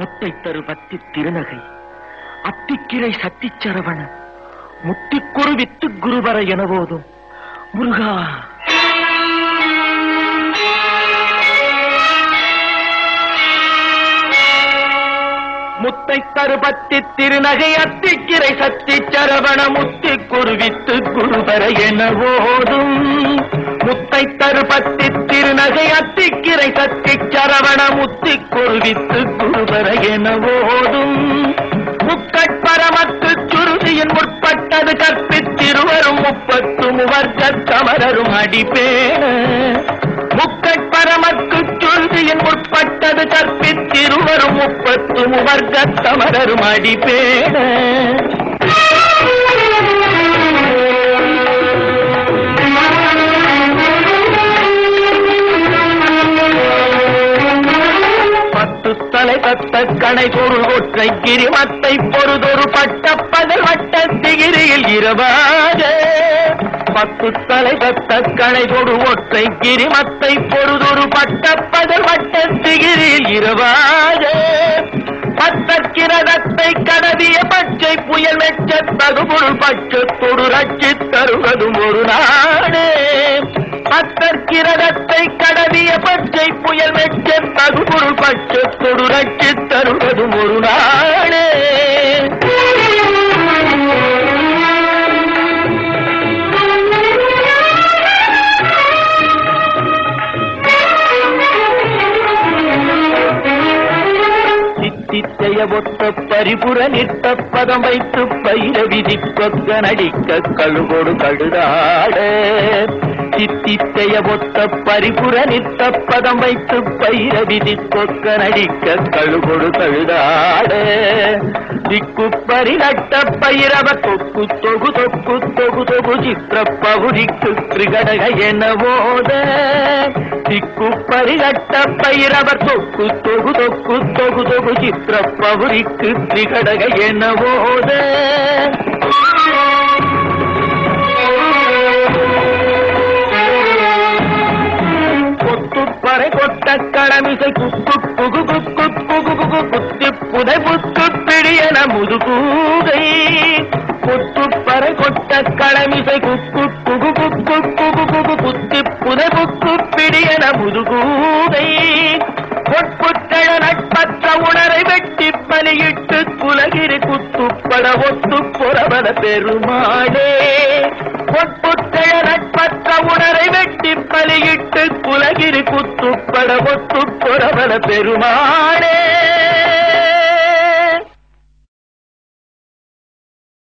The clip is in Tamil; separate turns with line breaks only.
முத்தை தரு பத்தி திருநகை அத்திக்கிரை சத்திச்சரவண முத்திக்குரு வித்து குருவர என போதும் முருகா. முத்தை தருபத்தி திருநகை அத்திக்கிரை சத்திச்சரவண முத்திக்குரு வித்து குருவர என போதும் முத்தை தருபத்தி திருநகை அத்திக்கிரை சத்திச்சரவண முத்திக்குரு வித்து குருவர என போதும் முக்கட்பரமத்து சுருதியின் முற்பட்டது கற்பித்திருவரும் 30 முவர்க்க கமரரும் அடிப்பேன முக்கட்பரமக்கு சுருதியின் முற்பட்டது கற்பித்திருவரும் 30 முவர்க்க கமரரும் அடிப்பேன தலை கத்த கணை பொருள் ஒற்றை கிரிமத்தை பொறுதொரு பட்ட பகல் வட்ட திகிரியில் இரவாக 10 தலை கத்த கணை பொரு ஒற்றை கிரிமத்தை பொறுதொரு பட்ட பகல் வட்ட திகிரியில் இரவாக பத்தக்கிரதத்தை கடவிய பச்சை புயல் வெச்ச தகுபொருள் பட்சத்தொடு ரட்சி தருவதும் ஒரு நாடு பத்தற்கிரதத்தை கடவிய பச்சை புயல் வெச்ச தகுபொருள் பட்சத்தொடு ரட்சி தருவதும் ஒரு நாடு சித்தித்தைய ஒத்த பரிபுர நிற்ற பதம் வைத்து பயிர விதி கொக்க நடிக்க கழுகோடு கழுதாட சித்தித்தைய ஒத்த பரிபுர நிற்ற பதம் வைத்து பயிர விதி கொக்க நடிக்க கழுகோடு கழுதாட திக்கு பரிநட்ட பயிரவ தொக்கு தொகு தொக்கு தொகு தொகு சித்திர பகுதிக்கு திரிகடக என போத திக்கு பரிநட்ட பயிரவர் தொக்கு தொகு தொக்கு தொகு தொகு சித்திர பகுதிக்கு திரிகடக என போத கொத்துப்பறை கொட்ட கடமிசை குக்கு குகு குக்கு குகு குகு குத்தி புதை புத்து பிடியன முதுகூகை கொத்துப்பறை கொட்ட கடமிசை குக்கு குகு குக்கு குகு குகு குத்தி புதை புத்து பிடியன முதுகூகை பொற்புத்தழ நட்பற்ற உணரை வெட்டி பலியிட்டு குலகிரி குத்துப்பட ஒத்து புறவன பெருமாளே பொற்புத்தழ நட்பற்ற உணரை வெட்டி பலியிட்டு குலகிரி குத்துப்பட ஒத்து புறவன பெருமாளே